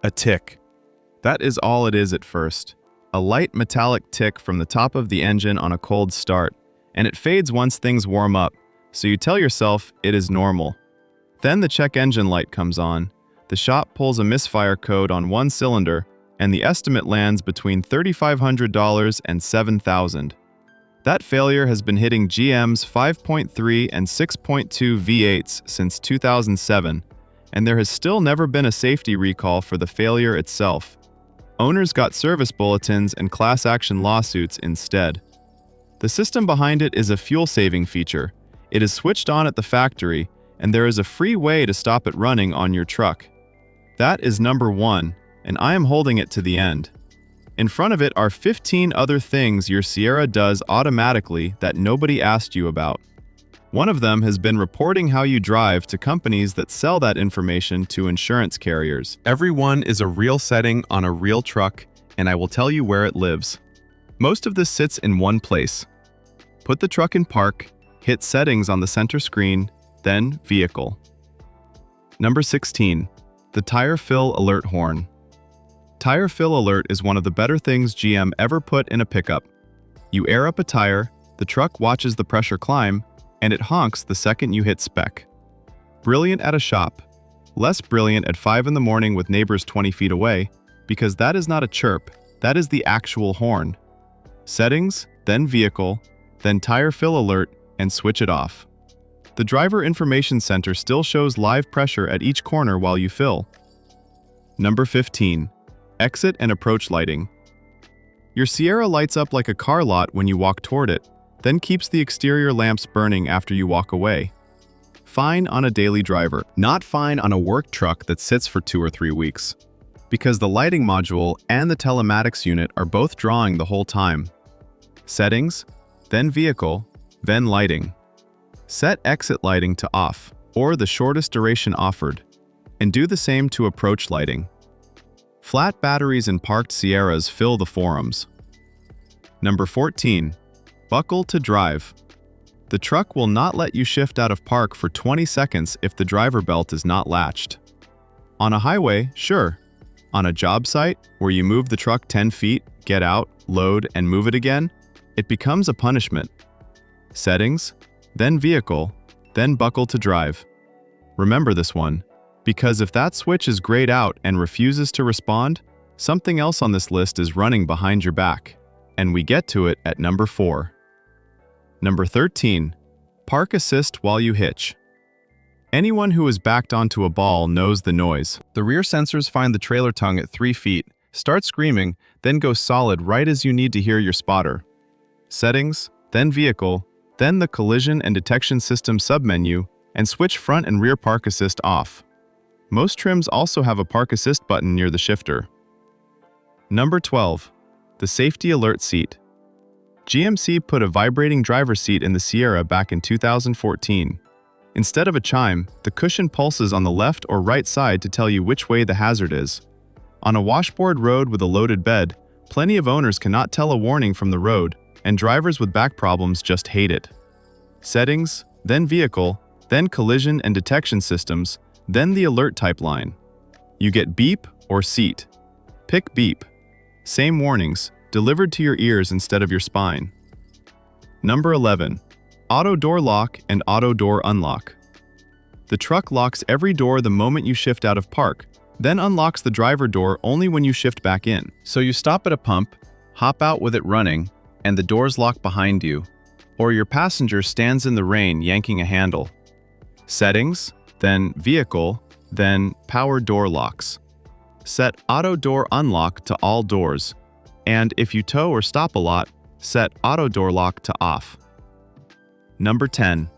A tick. That is all it is at first. A light metallic tick from the top of the engine on a cold start, and it fades once things warm up, so you tell yourself it is normal. Then the check engine light comes on, the shop pulls a misfire code on one cylinder, and the estimate lands between $3,500 and $7,000. That failure has been hitting GM's 5.3 and 6.2 V8s since 2007, and there has still never been a safety recall for the failure itself. Owners got service bulletins and class action lawsuits instead. The system behind it is a fuel-saving feature. It is switched on at the factory, and there is a free way to stop it running on your truck. That is number 1, and I am holding it to the end. In front of it are 15 other things your Sierra does automatically that nobody asked you about. One of them has been reporting how you drive to companies that sell that information to insurance carriers. Every one is a real setting on a real truck, and I will tell you where it lives. Most of this sits in one place. Put the truck in park, hit Settings on the center screen, then Vehicle. Number 16. The Tire Fill Alert Horn. Tire Fill Alert is one of the better things GM ever put in a pickup. You air up a tire, the truck watches the pressure climb, and it honks the second you hit spec. Brilliant at a shop. Less brilliant at 5 in the morning with neighbors 20 feet away, because that is not a chirp, that is the actual horn. Settings, then Vehicle, then Tire Fill Alert, and switch it off. The Driver Information Center still shows live pressure at each corner while you fill. Number 15. Exit and approach lighting. Your Sierra lights up like a car lot when you walk toward it, then keeps the exterior lamps burning after you walk away. Fine on a daily driver, not fine on a work truck that sits for 2 or 3 weeks. Because the lighting module and the telematics unit are both drawing the whole time. Settings, then Vehicle, then Lighting. Set exit lighting to off, or the shortest duration offered, and do the same to approach lighting. Flat batteries in parked Sierras fill the forums. Number 14. Buckle to drive. The truck will not let you shift out of park for 20 seconds if the driver belt is not latched. On a highway, sure. On a job site, where you move the truck 10 feet, get out, load, and move it again, it becomes a punishment. Settings, then Vehicle, then Buckle to drive. Remember this one, because if that switch is grayed out and refuses to respond, something else on this list is running behind your back, and we get to it at number 4. Number 13. Park Assist while you hitch. Anyone who is backed onto a ball knows the noise. The rear sensors find the trailer tongue at 3 feet, start screaming, then go solid right as you need to hear your spotter. Settings, then Vehicle, then the Collision and Detection System submenu, and switch front and rear park assist off. Most trims also have a park assist button near the shifter. Number 12. The Safety Alert Seat. GMC put a vibrating driver's seat in the Sierra back in 2014. Instead of a chime, the cushion pulses on the left or right side to tell you which way the hazard is. On a washboard road with a loaded bed, plenty of owners cannot tell a warning from the road, and drivers with back problems just hate it. Settings, then Vehicle, then Collision and Detection Systems, then the alert type line. You get beep or seat. Pick beep. Same warnings, delivered to your ears instead of your spine. Number 11. Auto door lock and auto door unlock. The truck locks every door the moment you shift out of park, then unlocks the driver door only when you shift back in. So you stop at a pump, hop out with it running, and the doors lock behind you, or your passenger stands in the rain yanking a handle. Settings, then Vehicle, then Power Door Locks. Set Auto Door Unlock to all doors, and if you tow or stop a lot, set Auto Door Lock to off. Number 10.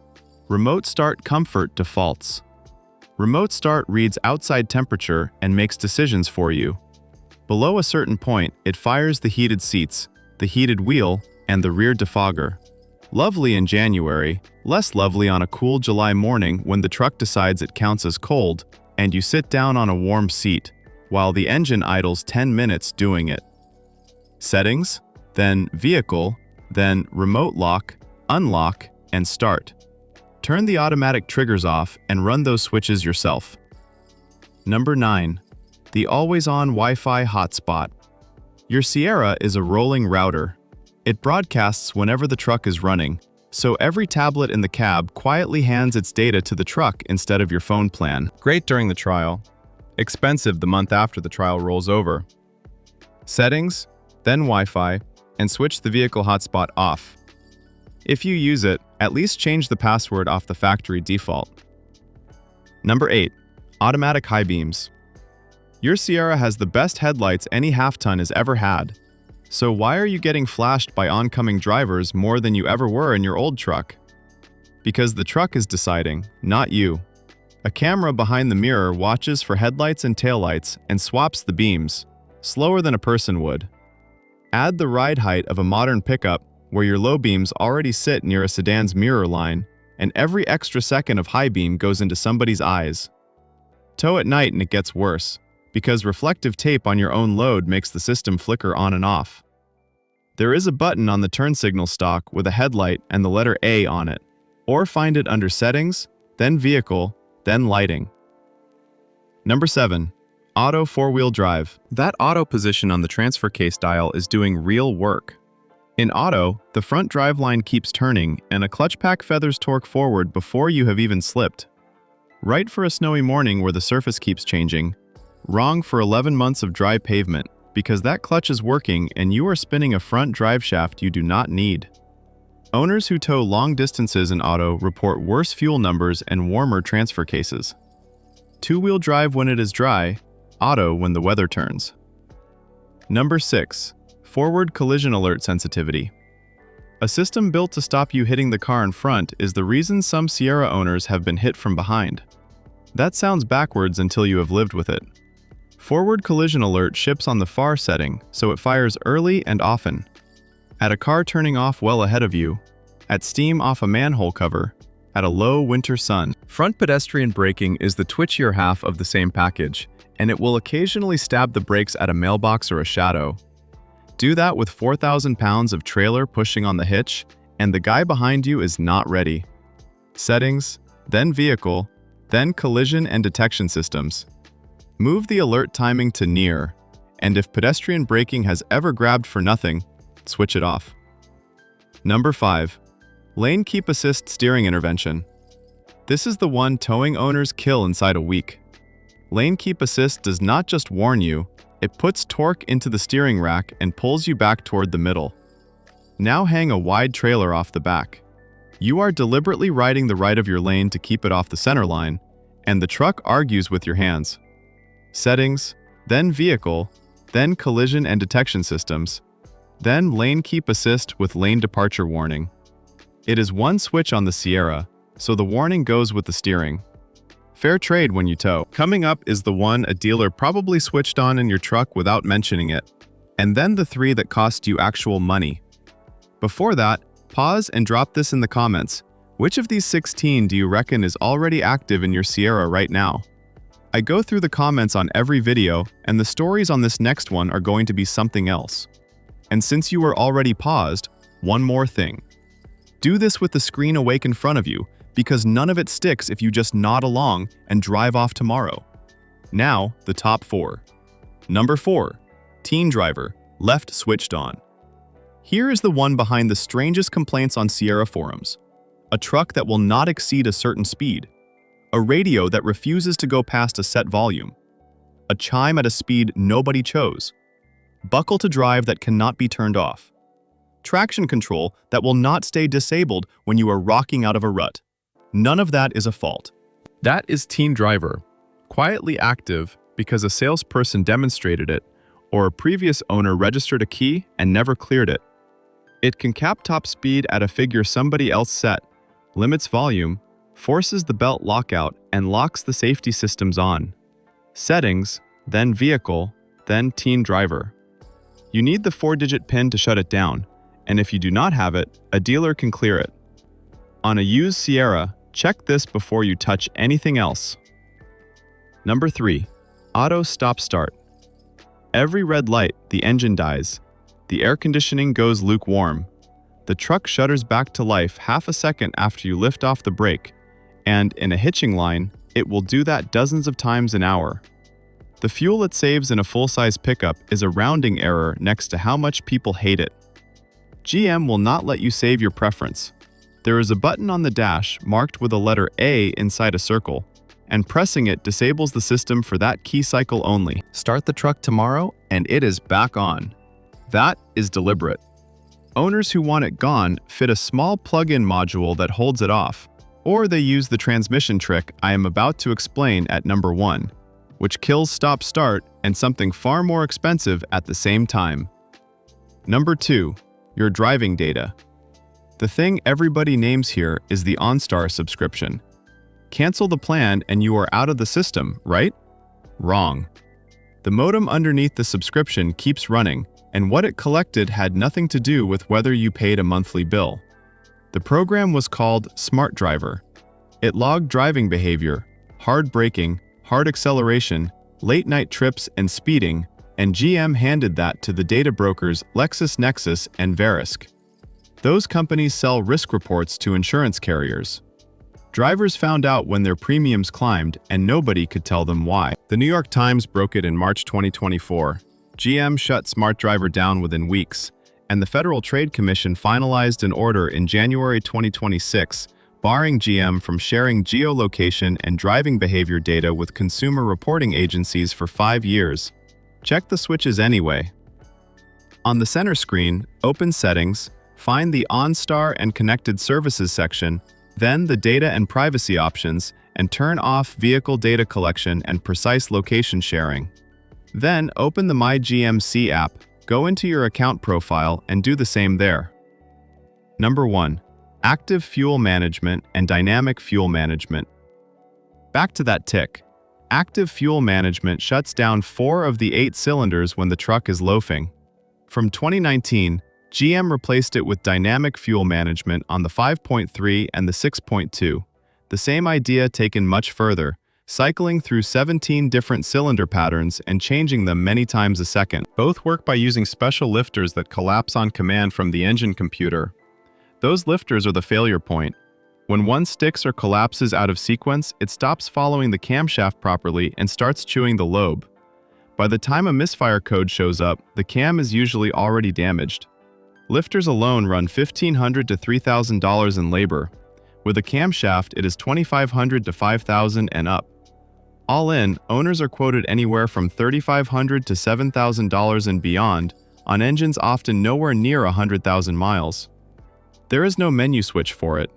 Remote Start Comfort Defaults. Remote Start reads outside temperature and makes decisions for you. Below a certain point, it fires the heated seats, the heated wheel, and the rear defogger. Lovely in January, less lovely on a cool July morning when the truck decides it counts as cold, and you sit down on a warm seat, while the engine idles 10 minutes doing it. Settings, then Vehicle, then Remote Lock, Unlock, and Start. Turn the automatic triggers off and run those switches yourself. Number 9. the always-on Wi-Fi hotspot. Your Sierra is a rolling router. It broadcasts whenever the truck is running, so every tablet in the cab quietly hands its data to the truck instead of your phone plan. Great during the trial. Expensive the month after the trial rolls over. Settings, then Wi-Fi, and switch the vehicle hotspot off. If you use it, at least change the password off the factory default. Number 8. Automatic high beams. Your Sierra has the best headlights any half-ton has ever had. So why are you getting flashed by oncoming drivers more than you ever were in your old truck? Because the truck is deciding, not you. A camera behind the mirror watches for headlights and taillights and swaps the beams, slower than a person would. Add the ride height of a modern pickup where your low beams already sit near a sedan's mirror line, and every extra second of high beam goes into somebody's eyes. Tow at night and it gets worse, because reflective tape on your own load makes the system flicker on and off. There is a button on the turn signal stock with a headlight and the letter A on it, or find it under Settings, then Vehicle, then Lighting. Number 7. Auto four-wheel drive. That auto position on the transfer case dial is doing real work. In auto, the front driveline keeps turning and a clutch pack feathers torque forward before you have even slipped. Right for a snowy morning where the surface keeps changing. Wrong for 11 months of dry pavement, because that clutch is working and you are spinning a front drive shaft you do not need. Owners who tow long distances in auto report worse fuel numbers and warmer transfer cases. Two-wheel drive when it is dry, auto when the weather turns. Number 6. Forward collision alert sensitivity. A system built to stop you hitting the car in front is the reason some Sierra owners have been hit from behind. That sounds backwards until you have lived with it. Forward collision alert ships on the far setting, so it fires early and often. At a car turning off well ahead of you, at steam off a manhole cover, at a low winter sun. Front pedestrian braking is the twitchier half of the same package, and it will occasionally stab the brakes at a mailbox or a shadow. Do that with 4,000 pounds of trailer pushing on the hitch, and the guy behind you is not ready. Settings, then Vehicle, then Collision and Detection Systems. Move the alert timing to near, and if pedestrian braking has ever grabbed for nothing, switch it off. Number 5. Lane Keep Assist Steering Intervention. This is the one towing owners kill inside a week. Lane Keep Assist does not just warn you, it puts torque into the steering rack and pulls you back toward the middle. Now hang a wide trailer off the back. You are deliberately riding the right of your lane to keep it off the center line, and the truck argues with your hands. Settings, then Vehicle, then Collision and Detection Systems, then Lane Keep Assist with Lane Departure Warning. It is one switch on the Sierra, so the warning goes with the steering. Fair trade when you tow. Coming up is the one a dealer probably switched on in your truck without mentioning it, and then the 3 that cost you actual money. Before that, pause and drop this in the comments. Which of these 16 do you reckon is already active in your Sierra right now? I go through the comments on every video, and the stories on this next one are going to be something else. And since you were already paused, one more thing. Do this with the screen awake in front of you, because none of it sticks if you just nod along and drive off tomorrow. Now, the top 4. Number 4. Teen driver, left switched on. Here is the one behind the strangest complaints on Sierra forums. A truck that will not exceed a certain speed. A radio that refuses to go past a set volume. A chime at a speed nobody chose. Buckle to drive that cannot be turned off. Traction control that will not stay disabled when you are rocking out of a rut. None of that is a fault. That is teen driver, quietly active because a salesperson demonstrated it, or a previous owner registered a key and never cleared it. It can cap top speed at a figure somebody else set, limits volume, forces the belt lockout, and locks the safety systems on. Settings, then Vehicle, then teen driver. You need the 4-digit PIN to shut it down, and if you do not have it, a dealer can clear it. On a used Sierra, check this before you touch anything else. Number 3. Auto stop start. Every red light, the engine dies. The air conditioning goes lukewarm. The truck shutters back to life half a second after you lift off the brake, and in a hitching line, it will do that dozens of times an hour. The fuel it saves in a full-size pickup is a rounding error next to how much people hate it. GM will not let you save your preference. There is a button on the dash marked with a letter A inside a circle, and pressing it disables the system for that key cycle only. Start the truck tomorrow, and it is back on. That is deliberate. Owners who want it gone fit a small plug-in module that holds it off, or they use the transmission trick I am about to explain at number 1, which kills stop-start and something far more expensive at the same time. Number 2. Your driving data. The thing everybody names here is the OnStar subscription. Cancel the plan and you are out of the system, right? Wrong. The modem underneath the subscription keeps running, and what it collected had nothing to do with whether you paid a monthly bill. The program was called Smart Driver. It logged driving behavior, hard braking, hard acceleration, late-night trips, and speeding, and GM handed that to the data brokers LexisNexis and Verisk. Those companies sell risk reports to insurance carriers. Drivers found out when their premiums climbed, and nobody could tell them why. The New York Times broke it in March 2024. GM shut Smart Driver down within weeks, and the Federal Trade Commission finalized an order in January 2026, barring GM from sharing geolocation and driving behavior data with consumer reporting agencies for 5 years. Check the switches anyway. On the center screen, open Settings, find the OnStar and Connected Services section, then the Data and Privacy options, and turn off Vehicle Data Collection and Precise Location Sharing. Then open the My GMC app, go into your account profile, and do the same there. Number 1. Active Fuel Management and Dynamic Fuel Management. Back to that tick. Active Fuel Management shuts down 4 of the 8 cylinders when the truck is loafing. From 2019, GM replaced it with Dynamic Fuel Management on the 5.3 and the 6.2. The same idea taken much further, cycling through 17 different cylinder patterns and changing them many times a second. Both work by using special lifters that collapse on command from the engine computer. Those lifters are the failure point. When one sticks or collapses out of sequence, it stops following the camshaft properly and starts chewing the lobe. By the time a misfire code shows up, the cam is usually already damaged. Lifters alone run $1,500 to $3,000 in labor. With a camshaft, it is $2,500 to $5,000 and up. All in, owners are quoted anywhere from $3,500 to $7,000 and beyond, on engines often nowhere near 100,000 miles. There is no menu switch for it.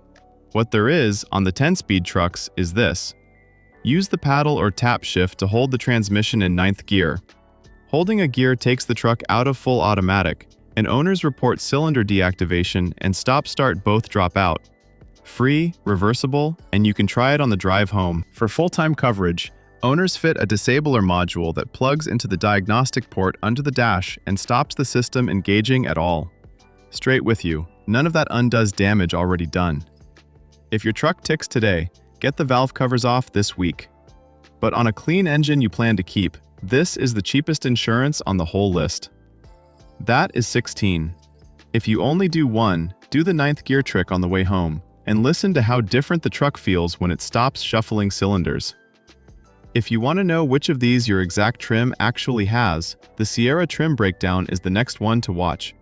What there is on the 10-speed trucks is this. Use the paddle or tap shift to hold the transmission in 9th gear. Holding a gear takes the truck out of full automatic, and owners report cylinder deactivation and stop-start both drop out. Free, reversible, and you can try it on the drive home. For full-time coverage, owners fit a disabler module that plugs into the diagnostic port under the dash and stops the system engaging at all. Straight with you, none of that undoes damage already done. If your truck ticks today, get the valve covers off this week. But on a clean engine you plan to keep, this is the cheapest insurance on the whole list. That is 16. If you only do one, do the 9th gear trick on the way home, and listen to how different the truck feels when it stops shuffling cylinders. If you want to know which of these your exact trim actually has, the Sierra trim breakdown is the next one to watch.